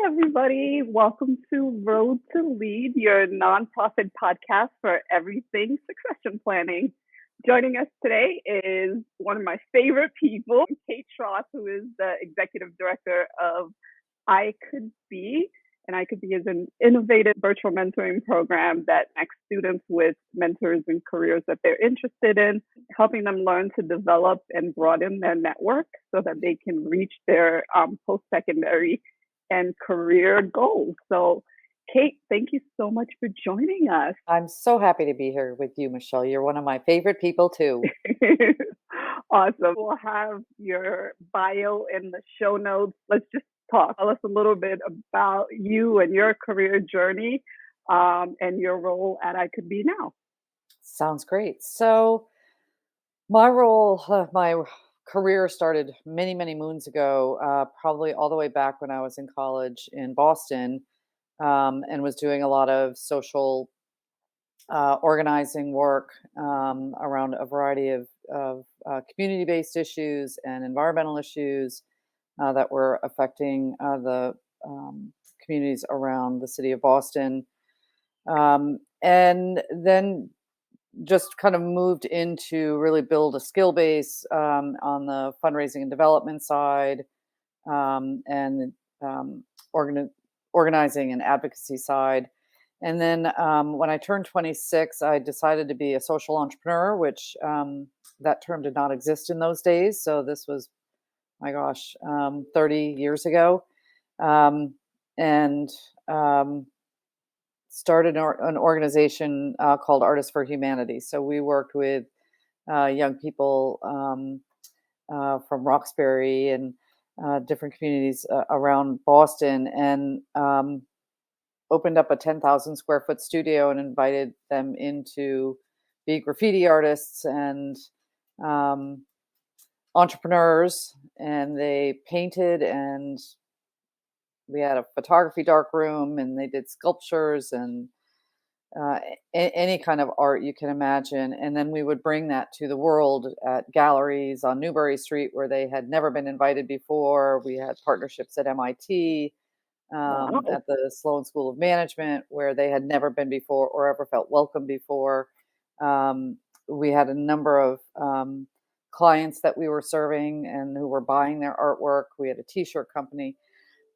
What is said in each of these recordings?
everybody. Welcome to Road to Lead, your nonprofit podcast for everything succession planning. Joining us today is one of my favorite people, Kate Schrauth, who is the executive director of iCouldBe. And iCouldBe is an innovative virtual mentoring program that connects students with mentors and careers that they're interested in, helping them learn to develop and broaden their network so that they can reach their post-secondary and career goals. So, Kate, thank you so much for joining us. I'm so happy to be here with you, Michelle. You're one of my favorite people too. Awesome. We'll have your bio in the show notes. Let's just talk. Tell us a little bit about you and your career journey and your role at iCouldBe now. Sounds great. So my career started many, many moons ago, probably all the way back when I was in college in Boston, and was doing a lot of social organizing work around a variety of community-based issues and environmental issues that were affecting the communities around the city of Boston. And then just kind of moved into really build a skill base on the fundraising and development side, and organizing and advocacy side. And then when I turned 26, I decided to be a social entrepreneur, which that term did not exist in those days. So this was, my gosh, 30 years ago. And started an organization called Artists for Humanity. So we worked with young people from Roxbury and different communities around Boston, and opened up a 10,000 square foot studio and invited them in to be graffiti artists and entrepreneurs. And they painted, and we had a photography dark room, and they did sculptures and any kind of art you can imagine. And then we would bring that to the world at galleries on Newbury Street where they had never been invited before. We had partnerships at MIT, Wow. at the Sloan School of Management, where they had never been before or ever felt welcome before. We had a number of clients that we were serving and who were buying their artwork. We had a t-shirt company.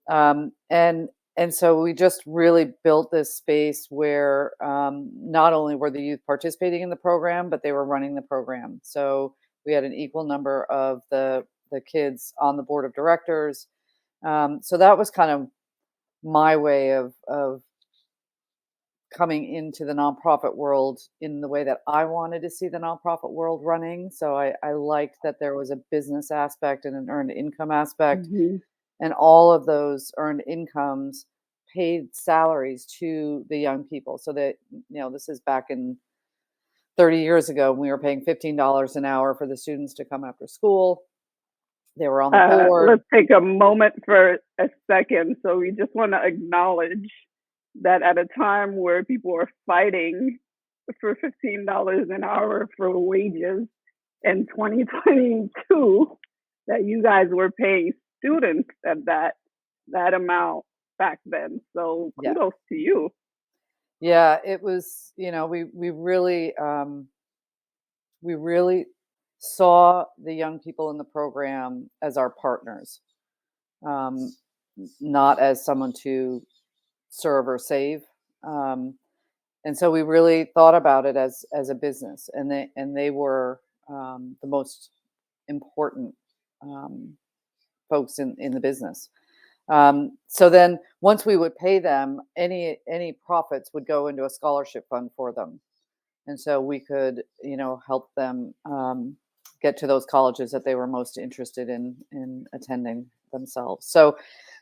And so we just really built this space where not only were the youth participating in the program, but they were running the program. So we had an equal number of the kids on the board of directors. So that was kind of my way of coming into the nonprofit world in the way that I wanted to see the nonprofit world running. So I liked that there was a business aspect and an earned income aspect. Mm-hmm. And all of those earned incomes paid salaries to the young people. So that, this is back in 30 years ago, when we were paying $15 an hour for the students to come after school. They were on the board. Let's take a moment for a second. So we just want to acknowledge that at a time where people were fighting for $15 an hour for wages in 2022, that you guys were paying students at that amount back then. So kudos to you. Yeah, it was, we really saw the young people in the program as our partners, not as someone to serve or save. And so we really thought about it as a business, and they were the most important folks in the business. So then once we would pay them, any profits would go into a scholarship fund for them. And so we could, help them get to those colleges that they were most interested in attending themselves. So,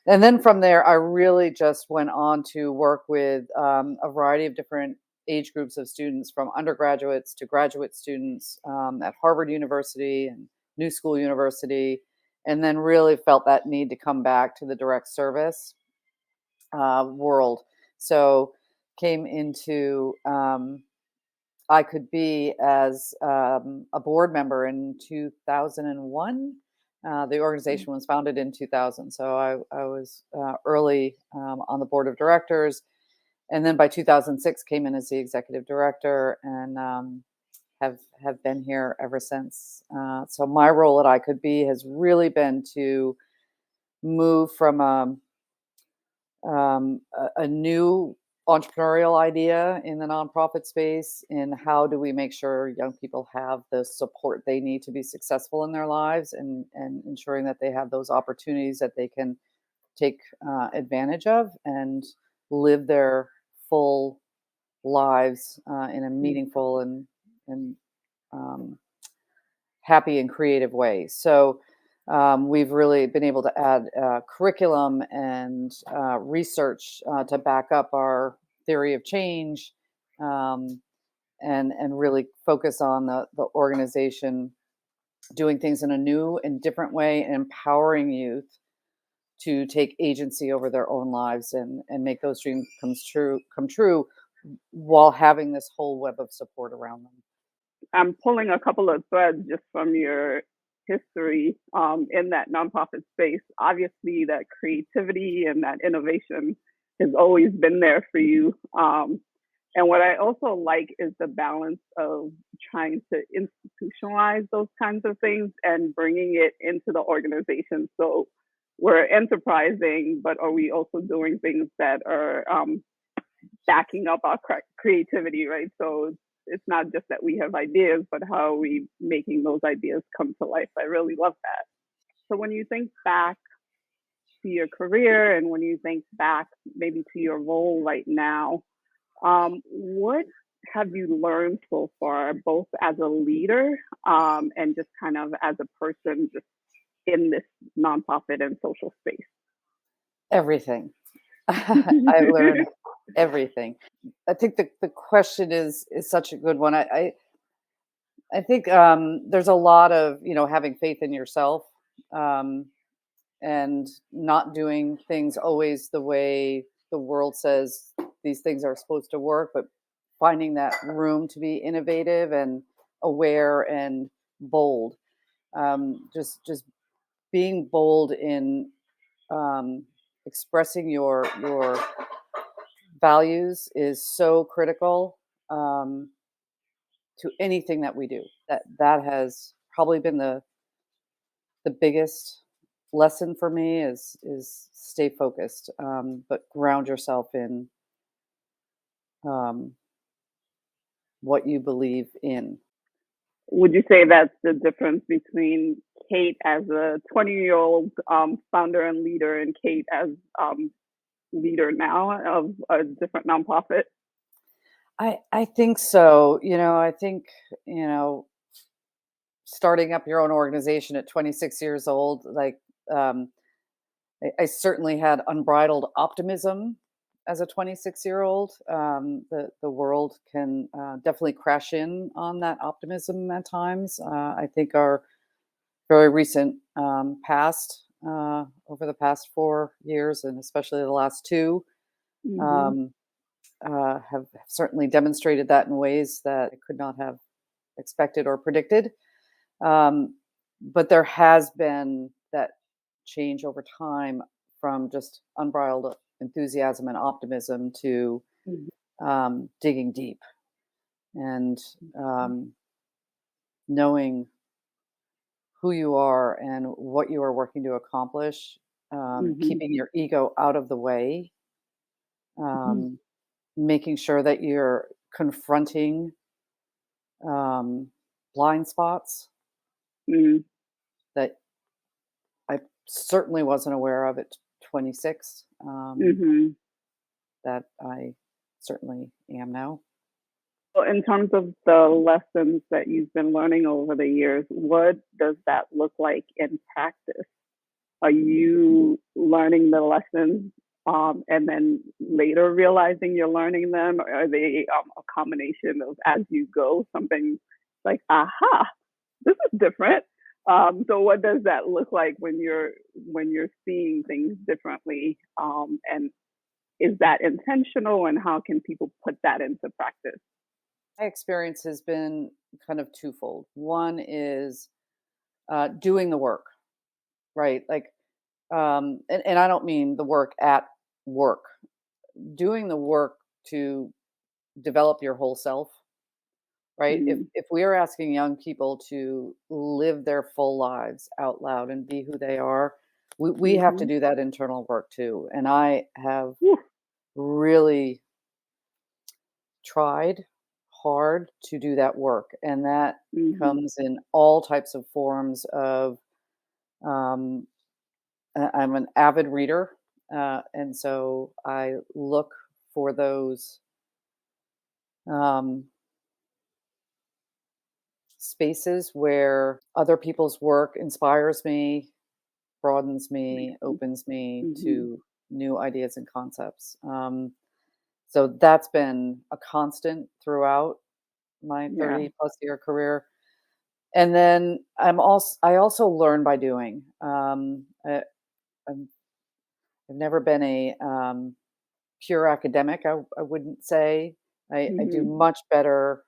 and then from there, I really just went on to work with a variety of different age groups of students, from undergraduates to graduate students at Harvard University and New School University, and then really felt that need to come back to the direct service world. So came into iCouldBe as a board member in 2001, The organization was founded in 2000, so I was early on the board of directors, and then by 2006 came in as the executive director, and have been here ever since. So my role at iCouldBe has really been to move from a new entrepreneurial idea in the nonprofit space, in how do we make sure young people have the support they need to be successful in their lives, and ensuring that they have those opportunities that they can take advantage of and live their full lives in a meaningful and um, happy and creative way. So we've really been able to add curriculum and research to back up our theory of change, um, and really focus on the organization doing things in a new and different way, and empowering youth to take agency over their own lives, and make those dreams come true while having this whole web of support around them. I'm pulling a couple of threads just from your history in that nonprofit space. Obviously, that creativity and that innovation has always been there for you. And what I also like is the balance of trying to institutionalize those kinds of things and bringing it into the organization. So we're enterprising, but are we also doing things that are backing up our creativity, right? So it's not just that we have ideas, but how are we making those ideas come to life? I really love that. So when you think back to your career, and when you think back maybe to your role right now, what have you learned so far, both as a leader and just kind of as a person just in this nonprofit and social space? Everything. I learned everything. I think the question is such a good one. I think there's a lot of, having faith in yourself, um, and not doing things always the way the world says these things are supposed to work, but finding that room to be innovative and aware and bold. Just being bold in expressing your values is so critical, um, to anything that we do. That has probably been the biggest lesson for me, is stay focused, but ground yourself in um, what you believe in. Would you say that's the difference between Kate as a 20-year-old founder and leader, and Kate as leader now of a different nonprofit? I think so. I think, you know starting up your own organization at 26 years old, like, um, I certainly had unbridled optimism as a 26-year-old. The world can definitely crash in on that optimism at times. I think our very recent past, over the past 4 years, and especially the last two, Mm-hmm. um, have certainly demonstrated that in ways that I could not have expected or predicted. Um, but there has been that change over time, from just unbridled enthusiasm and optimism to digging deep, and um, knowing who you are and what you are working to accomplish, Mm-hmm. keeping your ego out of the way, Mm-hmm. um, making sure that you're confronting um, blind spots that I certainly wasn't aware of at 26, Mm-hmm. that I certainly am now. So in terms of the lessons that you've been learning over the years, what does that look like in practice? Are you learning the lessons and then later realizing you're learning them? Or are they a combination of as you go, something like, aha, this is different? So what does that look like when you're seeing things differently? And is that intentional, and how can people put that into practice? My experience has been kind of twofold. One is doing the work. right? Like, and I don't mean the work at work, doing the work to develop your whole self, right? If Mm, if we are asking young people to live their full lives out loud and be who they are, we have to mhm. do that internal work too. And I have Woo. really tried hard to do that work, and that Mhm. comes in all types of forms of um, I'm an avid reader, and so I look for those um, spaces where other people's work inspires me, broadens Makes me, sense. opens me Mhm. to new ideas and concepts. So that's been a constant throughout my Yeah. 30 plus year career. And then I also learn by doing. I'm, I've never been a pure academic. I wouldn't say. I do Mhm. much better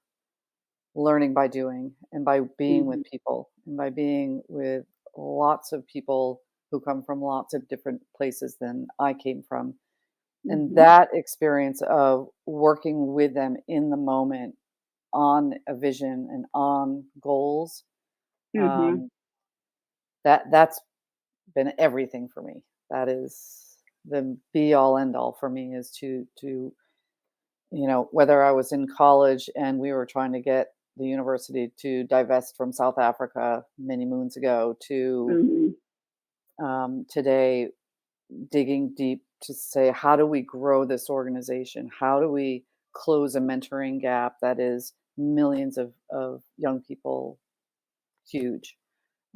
learning by doing and by being with Mhm. people and by being with lots of people who come from lots of different places than I came from. And Mhm. that experience of working with them in the moment on a vision and on goals, Mhm. um, that's been everything for me. That is the be all end all for me is to whether I was in college and we were trying to get the university to divest from South Africa many moons ago to Mhm. today digging deep to say how do we grow this organization? How do we close a mentoring gap that is millions of young people huge?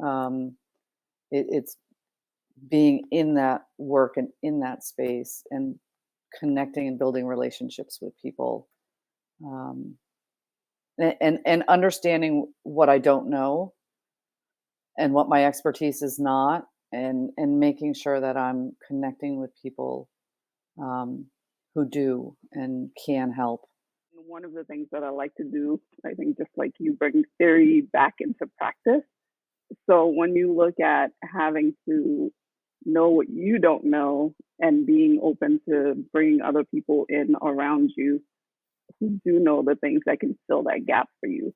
Um, it's being in that work and in that space and connecting and building relationships with people, um, and understanding what I don't know and what my expertise is not, and making sure that I'm connecting with people um, who do and can help. One of the things that I like to do, I think, just like you, bring theory back into practice. So when you look at having to know what you don't know and being open to bringing other people in around you who do know the things that can fill that gap for you,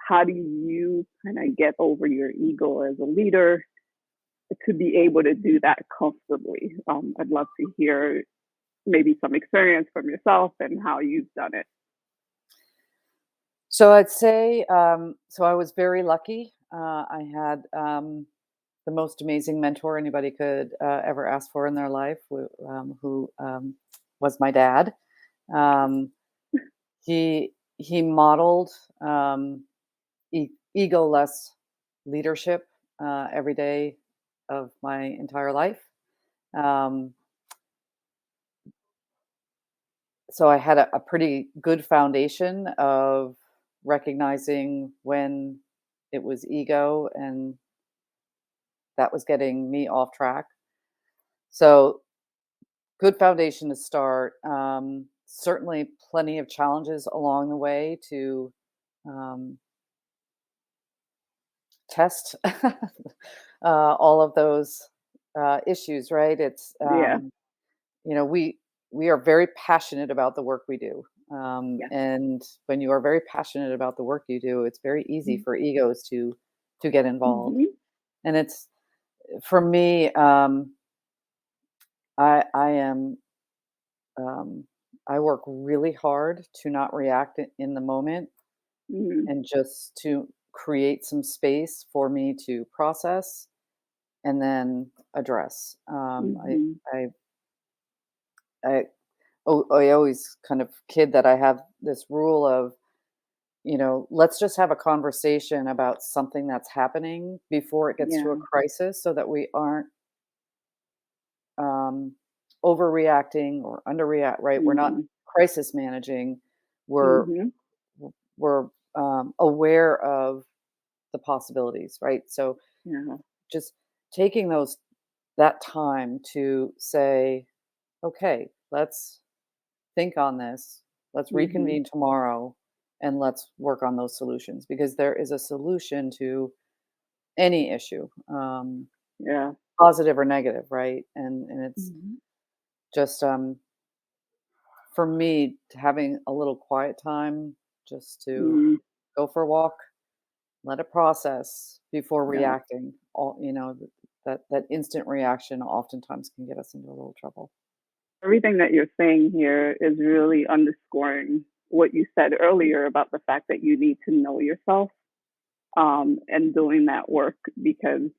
how do you kind of get over your ego as a leader to be able to do that comfortably? I'd love to hear maybe some experience from yourself and how you've done it. So I'd say, so I was very lucky. I had the most amazing mentor anybody could ever ask for in their life, who was my dad. Um, he modeled ego-less leadership every day of my entire life. Um, so I had a pretty good foundation of recognizing when it was ego and that was getting me off track. So good foundation to start. Certainly plenty of challenges along the way to um, test all of those issues, right? It's Yeah. we are very passionate about the work we do, Yes. and when you are very passionate about the work you do, it's very easy for egos to get involved. Mm-hmm. And it's for me, I am I work really hard to not react in the moment Mm-hmm. and just to create some space for me to process and then address. Mm-hmm. I I always kind of kid that I have this rule of, let's just have a conversation about something that's happening before it gets to a Yeah. crisis so that we aren't um, overreacting or underreact, right? We're not Mm-hmm. crisis managing. We're Mm-hmm. we're aware of the possibilities, right? So Yeah. just taking that time to say, okay, let's think on this. Let's Mm-hmm. reconvene tomorrow and let's work on those solutions because there is a solution to any issue. Yeah. positive or negative, right? And it's Mhm. just for me having a little quiet time just to Mm, go for a walk, let it process before yeah. reacting. All that instant reaction oftentimes can get us into a little trouble. Everything that you're saying here is really underscoring what you said earlier about the fact that you need to know yourself, and doing that work, because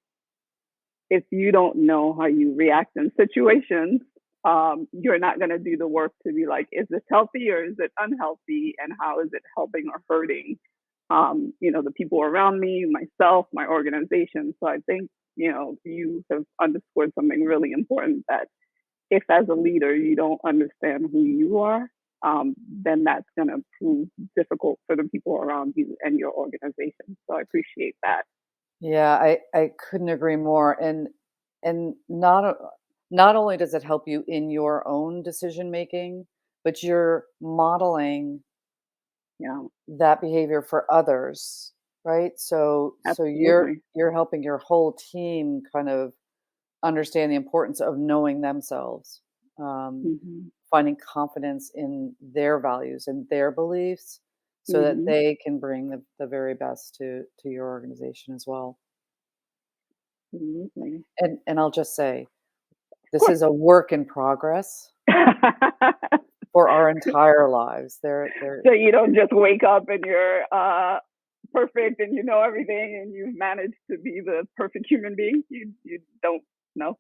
if you don't know how you react in situations, you're not going to do the work to be like, is this healthy or is it unhealthy? And how is it helping or hurting, the people around me, myself, my organization? So I think, you have underscored something really important, that if as a leader you don't understand who you are, then that's going to prove difficult for the people around you and your organization. So I appreciate that. Yeah, I couldn't agree more. And not only does it help you in your own decision making, but you're modeling Yeah, that behavior for others, right? So absolutely. you're helping your whole team kind of understand the importance of knowing themselves, um, Hmm. finding confidence in their values and their beliefs, so that Hmm. they can bring the very best to your organization as well. Absolutely. And I'll just say, Of this course. is a work in progress for our entire lives. They're So you don't just wake up and you're perfect and you know everything and you've managed to be the perfect human being. You don't know.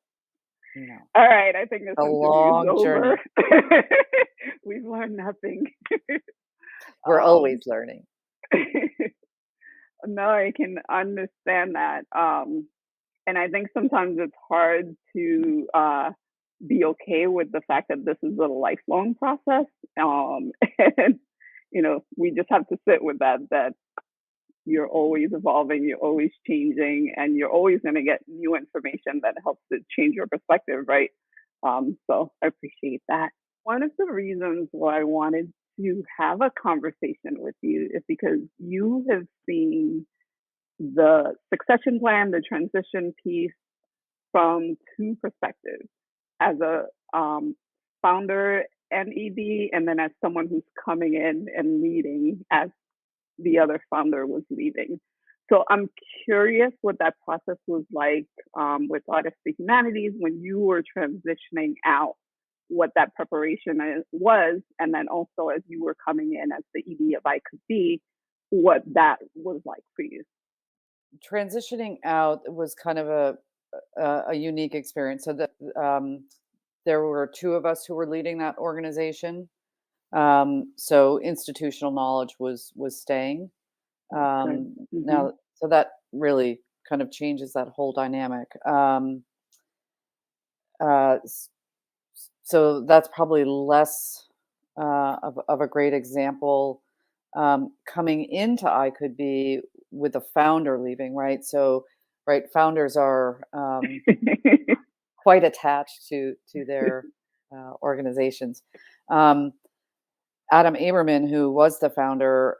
you know, All right, I think this a interview is long over. journey. We've learned nothing. We're um, always learning. no, I can understand that. And I think sometimes it's hard to be okay with the fact that this is a lifelong process. And we just have to sit with that you're always evolving, you're always changing, and you're always going to get new information that helps to change your perspective, right? So I appreciate that. One of the reasons why I wanted to have a conversation with you is because you have seen the succession plan, the transition piece, from two perspectives: as a founder and ED, and then as someone who's coming in and leading as the other founder was leaving. So I'm curious what that process was like, with Artistic Humanities when you were transitioning out, what that preparation was, and then also as you were coming in as the ED of iCouldBe, what that was like for you. Transitioning out was kind of a unique experience. So that there were two of us who were leading that organization. So institutional knowledge was staying. Good. Hmm. Now, so that really kind of changes that whole dynamic. Uh, s- so that's probably less of a great example. Coming into I could be with the founder leaving, right? So, right, founders are quite attached to their organizations. Um, Adam Aberman, who was the founder,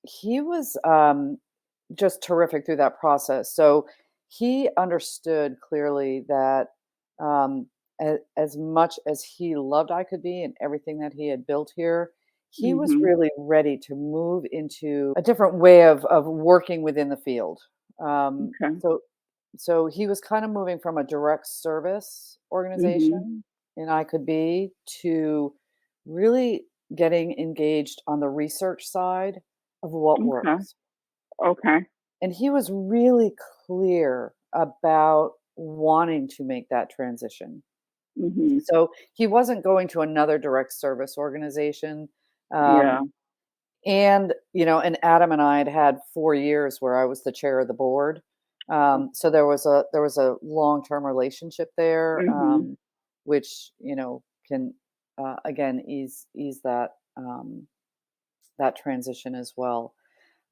he was just terrific through that process. So he understood clearly that as much as he loved I Could Be and everything that he had built here, he was Hmm. really ready to move into a different way of working within the field. Um, Okay. so so he was kind of moving from a direct service Hmm. organization in I Could Be to really getting engaged on the research side of what Okay. works. Okay. And he was really clear about wanting to make that transition. Hmm. So he wasn't going to another direct service organization. Yeah. Um, and Adam and I had 4 years where I was the chair of the board. So there was a long-term relationship there, Hmm. which can again ease that transition as well.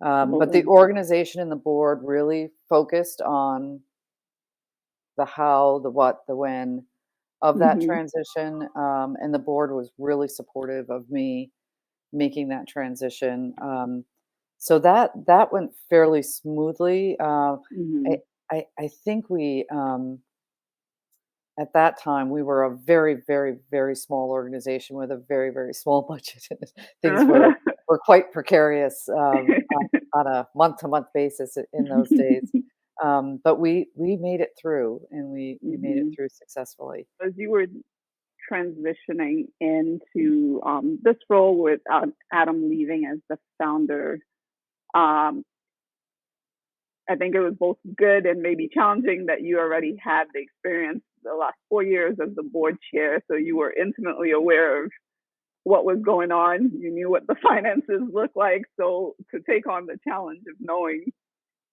But the Absolutely. organization and the board really focused on the how, the what, the when of that Hmm. transition, and the board was really supportive of me making that transition. So that went fairly smoothly. Hmm. I think we at that time we were a very, very, very small organization with a very, very small budget. Things were quite precarious on a month to month basis in those days. But we made it through, and we made it Mhm. through successfully. As you were transitioning into this role with Adam leaving as the founder, um, I think it was both good and maybe challenging that you already had the experience the last 4 years as the board chair. So you were intimately aware of what was going on. You knew what the finances looked like. So to take on the challenge of knowing,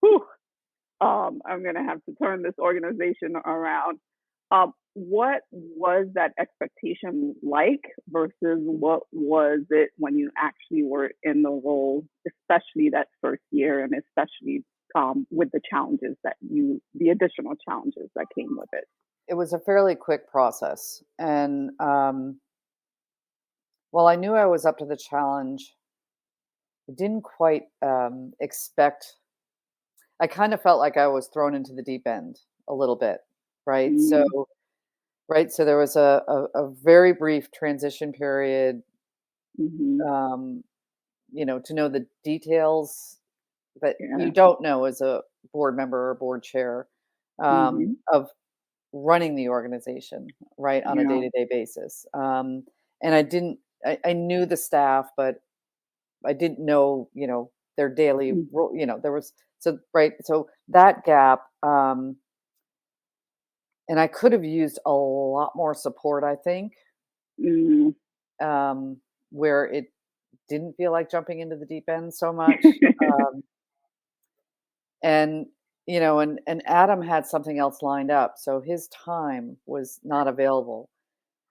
whew, I'm going to have to turn this organization around. What was that expectation like versus what was it when you actually were in the role, especially that first year, and especially with the challenges the additional challenges that came with it? It was a fairly quick process, and while I knew I was up to the challenge, I didn't quite expect. I kind of felt like I was thrown into the deep end a little bit, right? So Mm, right, so there was a very brief transition period, hmm. um, to know the details that you Yeah. don't know as a board member or board chair, Hmm. of running the organization, right, on a Yeah. day-to-day basis. And I knew the staff, but I didn't know, their daily Mm, there was, so, right, so that gap, and I could have used a lot more support, I think, mm. where it didn't feel like jumping into the deep end so much. And, and Adam had something else lined up, so his time was not available.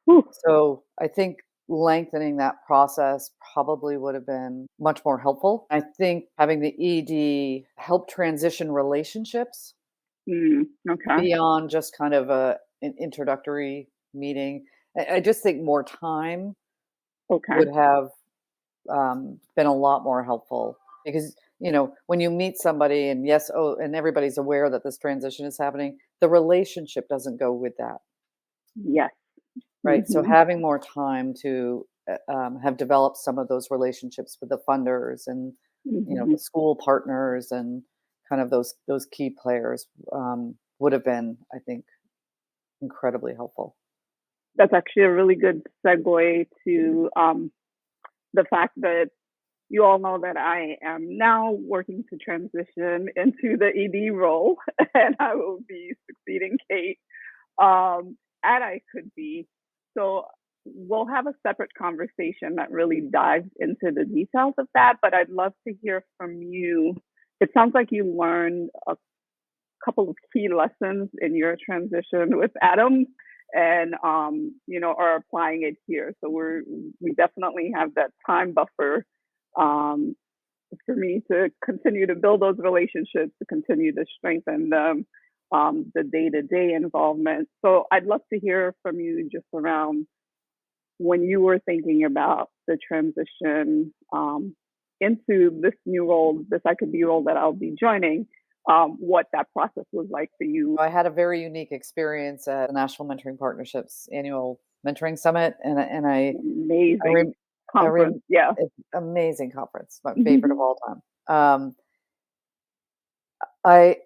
Whew. So I think lengthening that process probably would have been much more helpful. I think having the ED help transition relationships Mm, okay. beyond just kind of an introductory meeting. I just think more time Okay. would have been a lot more helpful, because when you meet somebody, and yes, oh, and everybody's aware that this transition is happening, the relationship doesn't go with that, Yes. right? So Hmm. having more time to have developed some of those relationships with the funders, and Hmm. the school partners, and kind of those key players, would have been, I think, incredibly helpful. That's actually a really good segue to the fact that you all know that I am now working to transition into the ED role, and I will be succeeding Kate at iCouldBe. So we'll have a separate conversation that really dives into the details of that. But I'd love to hear from you. It sounds like you learned a couple of key lessons in your transition with Adam, and are applying it here. So we definitely have that time buffer um, for me to continue to build those relationships, to continue to strengthen them, the day-to-day involvement. So I'd love to hear from you just around when you were thinking about the transition into this new role, this I could be role that I'll be joining, what that process was like for you. I had a very unique experience at the National Mentoring Partnership's annual mentoring summit, and I Amazing rem I conference, rem yeah. it's amazing conference, my favorite of Hmm. all time. I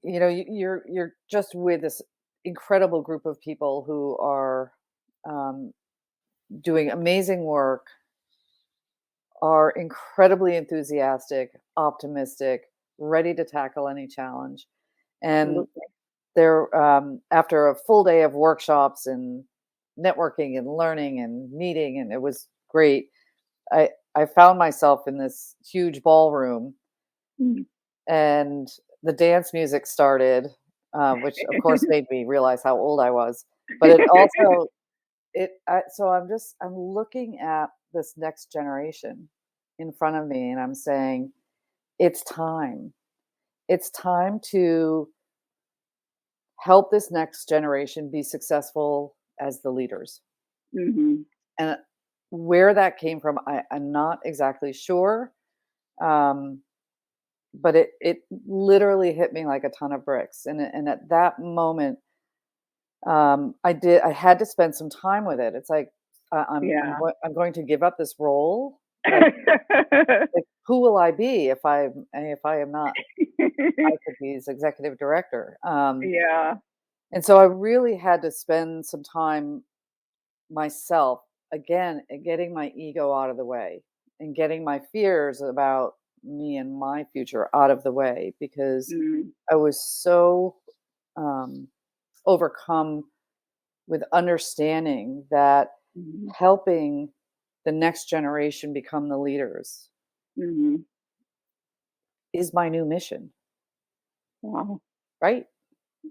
you're just with this incredible group of people who are, um, doing amazing work, are incredibly enthusiastic, optimistic, ready to tackle any challenge, and Absolutely. they're, after a full day of workshops and networking and learning and meeting, and it was great. I found myself in this huge ballroom, Mm. and the dance music started, which of course made me realize how old I was. But it also so I'm looking at this next generation in front of me, and I'm saying, it's time. It's time to help this next generation be successful as the leaders. Hmm. And where that came from, I'm not exactly sure. Um, but it literally hit me like a ton of bricks, and at that moment, I had to spend some time with it. It's like, Yeah. I'm going to give up this role? Like, who will I be if I am not iCouldBe's executive director? Yeah. And so I really had to spend some time myself, again, getting my ego out of the way and getting my fears about me and my future out of the way, because Mm, I was so um, overcome with understanding that mhm, helping the next generation become the leaders mhm. is my new mission, Wow. right?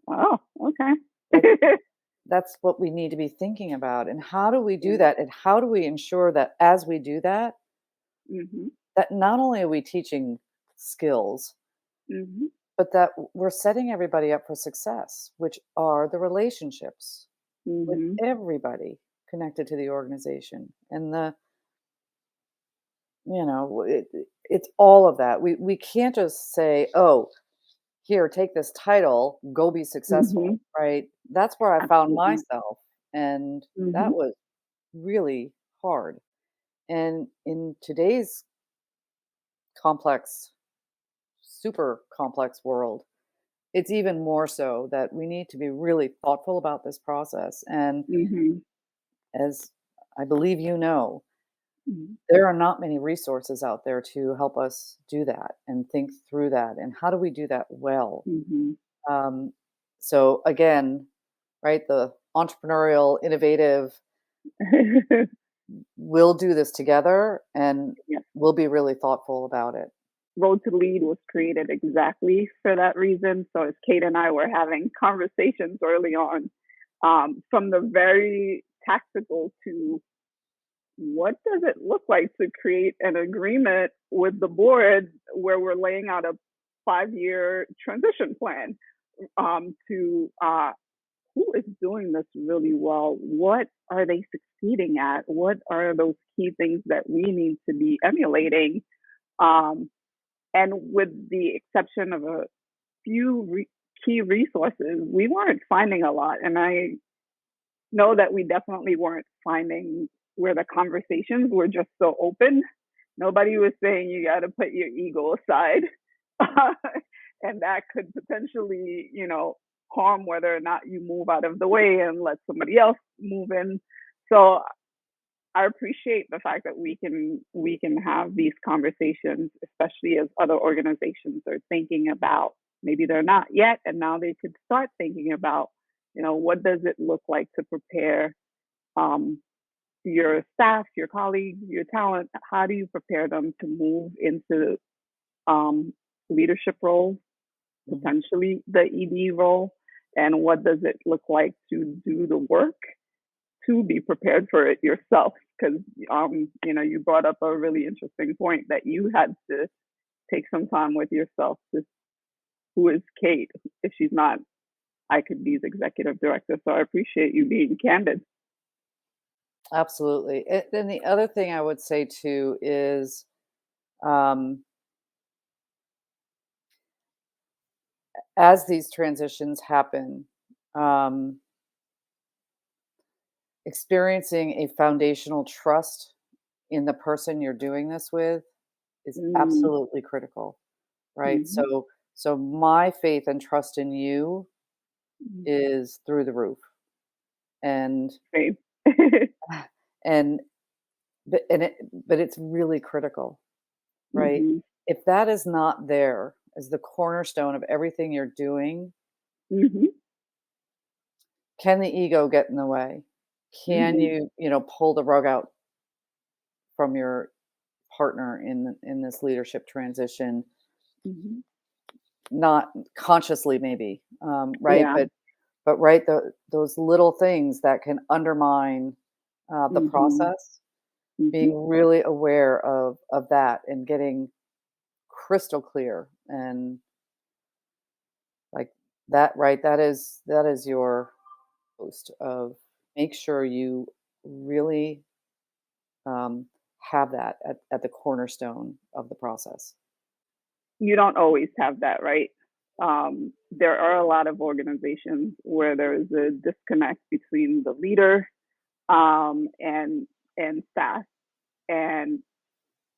Oh, okay. Like, that's what we need to be thinking about. And how do we do Yeah. that? And how do we ensure that as we do that, Mhm, that not only are we teaching skills, mhm, but that we're setting everybody up for success, which are the relationships with mhm. everybody connected to the organization. And it's all of that. We can't just say, "Oh, here, take this title, go be successful," Mhm. right? That's where I found Absolutely. myself, and Mhm, that was really hard. And in today's complex, super complex world, it's even more so that we need to be really thoughtful about this process. And mhm, as I believe you know, mhm, there are not many resources out there to help us do that and think through that. And how do we do that well? mhm. Um, so again, right, the entrepreneurial, innovative, we'll do this together and Yes. we'll be really thoughtful about it. Road to Lead was created exactly for that reason. So as Kate and I were having conversations early on, from the very tactical to what does it look like to create an agreement with the board where we're laying out a 5-year transition plan, to who is doing this really well? What are they succeeding at? What are those key things that we need to be emulating? Um, and with the exception of a few key resources, we weren't finding a lot. And I know that we definitely weren't finding where the conversations were just so open. Nobody was saying you got to put your ego aside. And that could potentially, harm whether or not you move out of the way and let somebody else move in. So I appreciate the fact that we can have these conversations, especially as other organizations are thinking about, maybe they're not yet, and now they could start thinking about, what does it look like to prepare, um, your staff, your colleagues, your talent. How do you prepare them to move into, um, leadership roles, Mhm. potentially the ED role, and what does it look like to do the work to be prepared for it yourself? Because you brought up a really interesting point that you had to take some time with yourself to who is Kate if she's not iCouldBe's executive director. So I appreciate you being candid. Absolutely. Then the other thing I would say too is, um, as these transitions happen, um, experiencing a foundational trust in the person you're doing this with is Mm, absolutely critical, right? mhm, So my faith and trust in you mhm. is through the roof. And Same. and but it's really critical, right? Mhm, If that is not there as the cornerstone of everything you're doing, mhm, can the ego get in the way? Can mhm, you pull the rug out from your partner in this leadership transition? mhm. Not consciously, maybe, right? Yeah. But right, those little things that can undermine the Mhm, process. mhm. Being really aware of that and getting crystal clear and like that, right? That is your post of make sure you really um, have that at the cornerstone of the process. you don't always have that, right? There are a lot of organizations where there is a disconnect between the leader and staff. And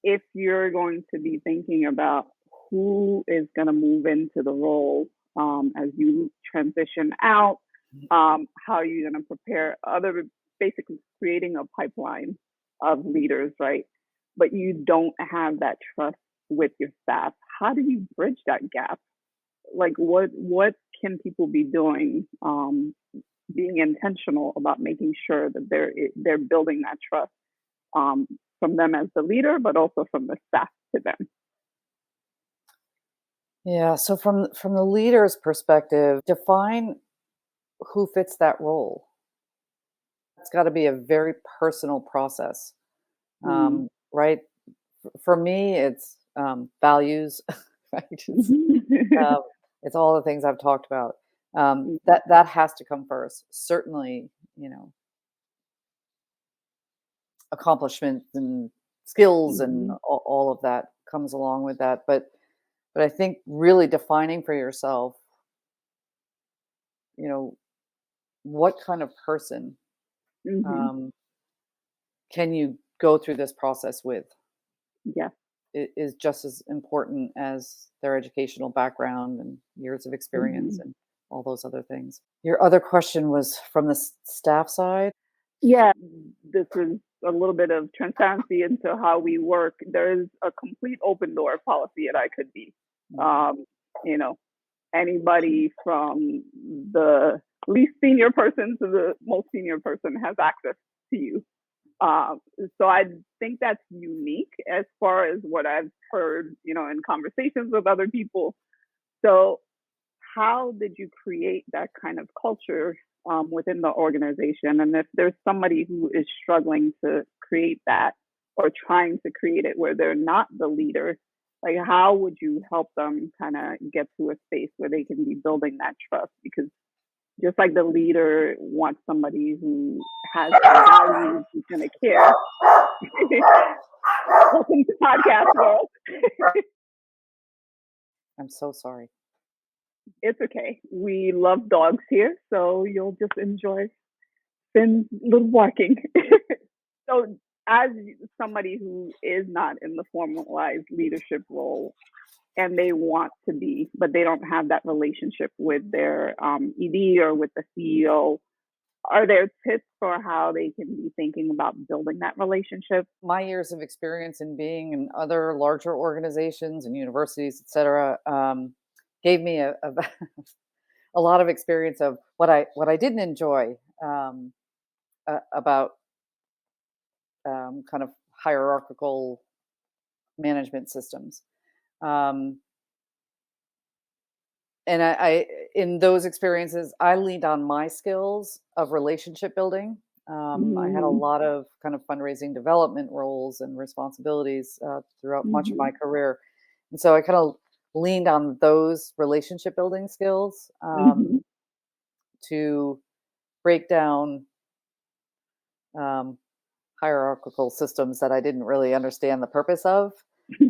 if you're going to be thinking about who is going to move into the role as you transition out, how are you going to prepare other, basically creating a pipeline of leaders, right? But you don't have that trust with your staff. How do you bridge that gap? Like, what can people be doing, being intentional about making sure that they're building that trust um, from them as the leader, but also from the staff to them. Yeah. So from the leader's perspective, define who fits that role. It's got to be a very personal process, Mm. right? For me, it's values, right? Um, it's all the things I've talked about. That has to come first. Certainly, accomplishments and skills and Mhm. all of that comes along with that. But I think really defining for yourself, you know, what kind of person Mhm. um, can you go through this process with? Yeah. It is just as important as their educational background and years of experience Mhm. and all those other things. Your other question was from the staff side. Yeah. This is a little bit of transparency into how we work. There's a complete open door policy at iCouldBe. Mhm. Um, you know, anybody from the least senior person to the most senior person has access to you. Um, so I think that's unique as far as what I've heard, in conversations with other people. So how did you create that kind of culture within the organization? And if there's somebody who is struggling to create that or trying to create it where they're not the leader, like how would you help them kind of get to a space where they can be building that trust? Because just like the leader wants somebody who has values, who's going to care. Welcome to podcast world. I'm so sorry. It's okay. We love dogs here, so you'll just enjoy Finn's little barking. So, as somebody who is not in the formalized leadership role and they want to be, but they don't have that relationship with their ED or with the CEO, are there tips for how they can be thinking about building that relationship? My years of experience in being in other larger organizations and universities, et cetera, gave me a lot of experience of what I didn't enjoy about kind of hierarchical management systems. Um, and I in those experiences, I leaned on my skills of relationship building. I had a Mm-hmm. lot of kind of fundraising development roles and responsibilities throughout much of Mm-hmm. my career, and so I kind of leaned on those relationship building skills Mm-hmm. to break down um, hierarchical systems that I didn't really understand the purpose of,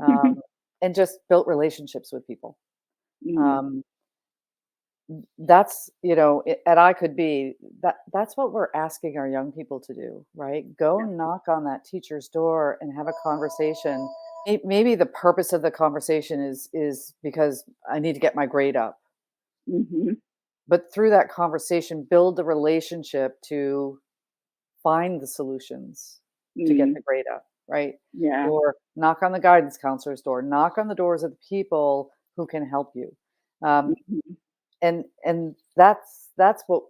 um, and just built relationships with people. Mm-hmm. Um, that's at iCouldBe, that's what we're asking our young people to do, right? Go Yeah. knock on that teacher's door and have a conversation. Maybe the purpose of the conversation is because I need to get my grade up, Mm-hmm. but through that conversation build the relationship to find the solutions to get Mm-hmm. the grade up, right? Yeah. Or knock on the guidance counselor's door, knock on the doors of the people who can help you. um, Mm-hmm. and that's what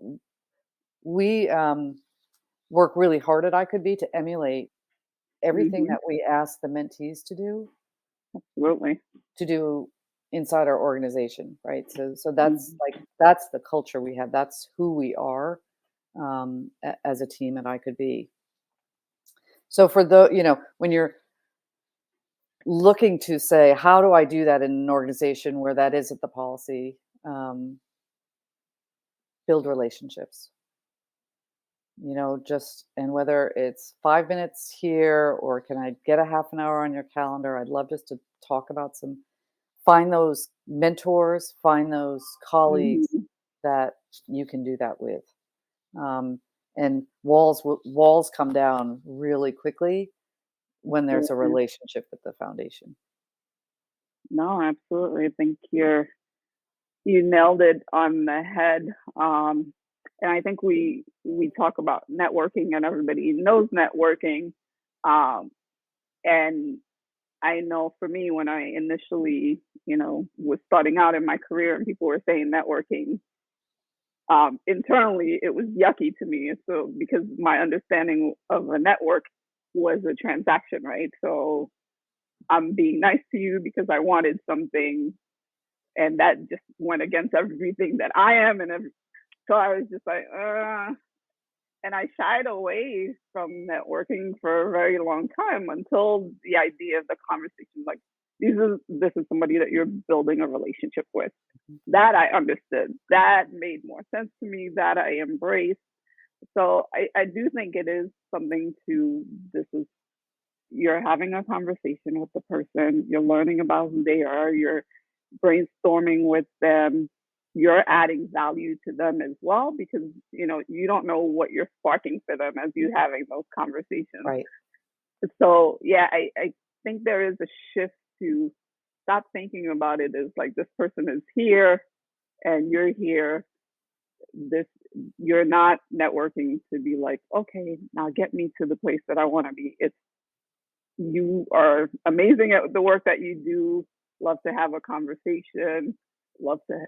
we work really hard at iCouldBe to emulate everything Mm-hmm. that we ask the mentees Absolutely. to do inside our organization, right? So that's Mm-hmm. that's the culture we have. That's who we are as a team at iCouldBe. So for the when you're looking to say, how do I do that in an organization where that isn't the policy? Build relationships. Just and whether it's 5 minutes here or can I get a half an hour on your calendar? I'd love just to talk about some find those mentors, find those colleagues Mhm. that you can do that with. Um, and walls come down really quickly when there's a Absolutely. relationship with the foundation. No, absolutely. I think you nailed it on the head. And I think we talk about networking, and everybody knows networking. Um, and I know for me, when I initially, was starting out in my career, and people were saying networking, internally it was yucky to me. So because my understanding of a network was a transaction, right? So I'm being nice to you because I wanted something, and that just went against everything that I am, so I was just like, and I shied away from networking for a very long time until the idea of the conversation, like this is somebody that you're building a relationship with. That I understood. That made more sense to me. That I embraced. So I do think it is something to this is you're having a conversation with the person, you're learning about who they are, you're brainstorming with them, you're adding value to them as well, because you don't know what you're sparking for them as you having those conversations. Right. So yeah, I think there is a shift to stop thinking about it as like this person is here and you're here. This You're not networking to be like, okay, now get me to the place that I want to be. It's you are amazing at the work that you do. Love to have a conversation. Love to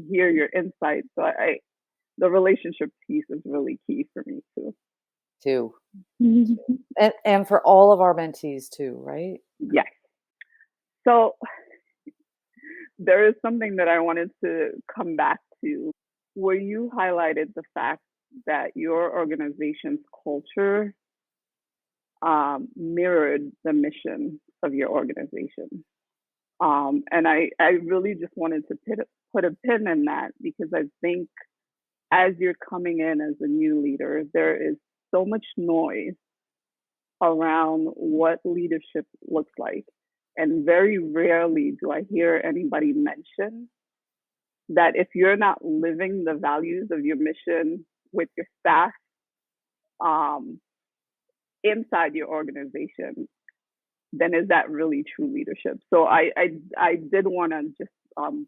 hear your insights. So the relationship piece is really key for me too. Too. Mhm. And for all of our mentees too, right? Yes. So there is something that I wanted to come back to where you highlighted the fact that your organization's culture mirrored the mission of your organization. And I really just wanted to put a pin in that because I think as you're coming in as a new leader, there is so much noise around what leadership looks like. And very rarely do I hear anybody mention that if you're not living the values of your mission with your staff um, inside your organization, then is that really true leadership? So I did want to just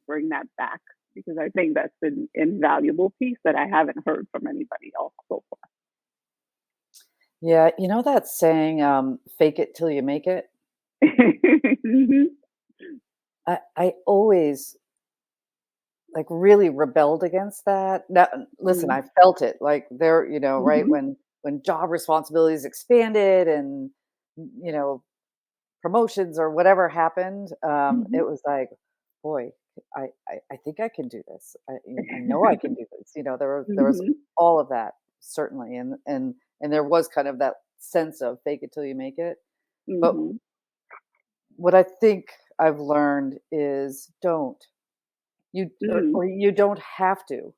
bring that back because I think that's an invaluable piece that I haven't heard from anybody else so Yeah, you know that saying, "Fake it till you make it." far. Mhm. I always, like, really rebelled against that. Now listen, Mhm. I felt it, like, there right, Mhm. when job responsibilities expanded and, you know, promotions or whatever happened, it Mhm. was like, "Boy, I think I can do this. I know I can do this." There was Mhm. all of that, certainly, and there was kind of that sense of fake it till you make it. But Mhm. what I think I've learned is don't. Mhm. Or you don't have to.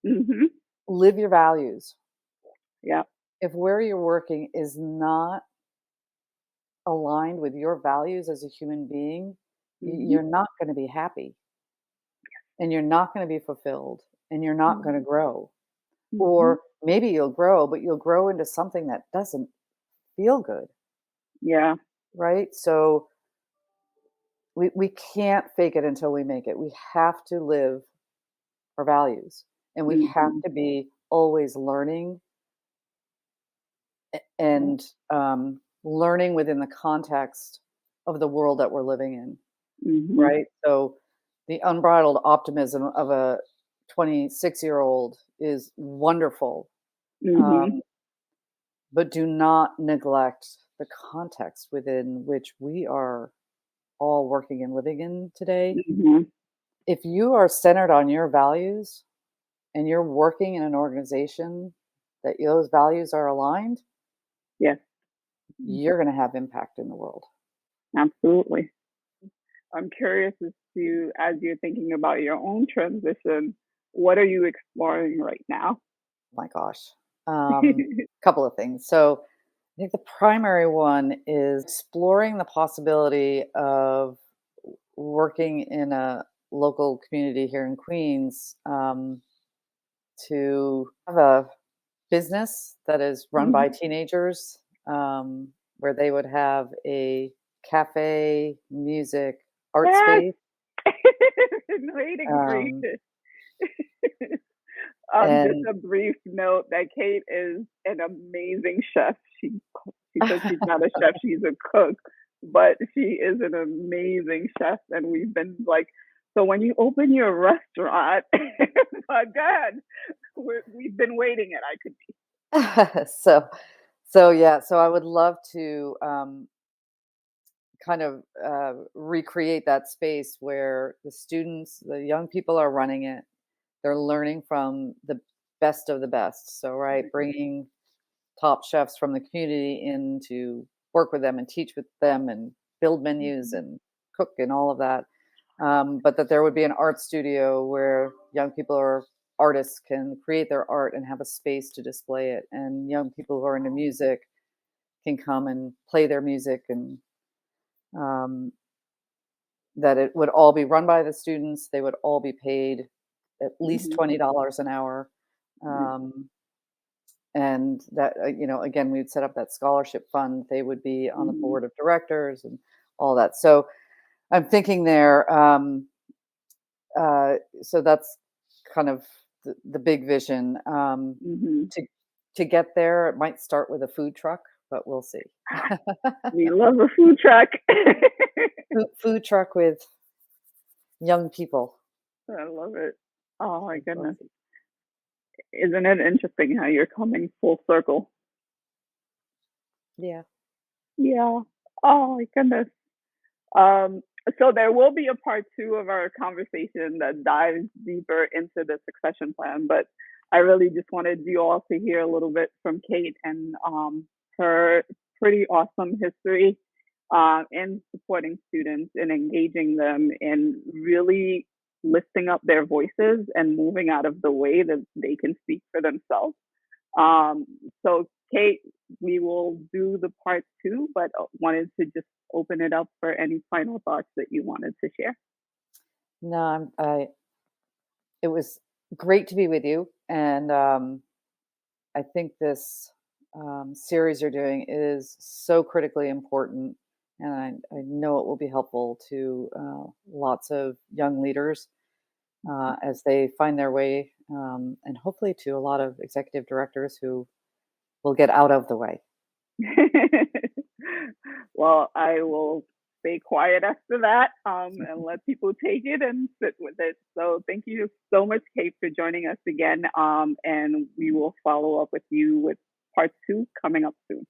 Mhm. Live your values. Yeah. If where you're working is not aligned with your values as a human being, Mhm. you're not gonna be happy, and you're not gonna be fulfilled, and you're not gonna Mhm. grow. Mhm. Or maybe you'll grow, but you'll grow into something that doesn't feel good, Yeah. right? So we can't fake it until we make it. We have to live our values, and we have Mhm. to be always learning Yeah. and learning within the context of the world that we're living in, Mhm. right? So the unbridled optimism of a 26-year-old is wonderful, Mhm. um, but do not neglect the context within which we are all working and living in today. Mhm. If you are centered on your values and you're working in an organization that those values are aligned, Yes. you're going to have impact in the world. Absolutely. I'm curious as to, as you're thinking about your own transition, what are you exploring right now? My gosh. Couple of things. So I think the primary one is exploring the possibility of working in a local community here in Queens, to have a business that is run by Mhm. teenagers, where they would have a cafe, music, art Yes. space. Been waiting for you. Um, Just and a brief note that Kate is an amazing chef. She says she's not a chef, she's a cook, but she is an amazing chef. And we've been like, so when you open your restaurant, my God, we've been waiting at so so yeah, so I would love to kind of recreate that space where the students, the young people are running it. They're learning from the best of the best. So, right, bringing top chefs from the community in to work with them and teach with them and build menus Mhm. and cook and all of that. But that there would be an art studio where young people or artists can create their art and have a space to display it. And young people who are into music can come and play their music, and um, that it would all be run by the students. They would all be paid at least Mhm. $20 an hour. Mhm. Um, and that, again, we'd set up that scholarship fund. They would be on the Mhm. board of directors and all that. So I'm thinking there. So that's kind of the big vision. Mhm. To to get there, it might start with a food truck, but we'll see. We love a food truck. Food truck with young people. I love it. Oh my We'll goodness. see. Isn't it interesting how you're coming full circle? Yeah. Yeah. Oh my goodness. Um, so there will be a part two of our conversation that dives deeper into the succession plan, but I really just wanted you all to hear a little bit from Kate and her pretty awesome history in supporting students and engaging them and really lifting up their voices and moving out of the way that they can speak for themselves. Um, so, Kate, we will do the part two, but wanted to just open it up for any final thoughts that you wanted to share. No, it was great to be with you, and I think this series you're doing is so critically important, and I know it will be helpful to lots of young leaders as they find their way, and hopefully to a lot of executive directors who will get out of the way. Well, I will stay quiet after that and let people take it and sit with it. So, thank you so much, Kate, for joining us again. And we will follow up with you with part two coming up soon.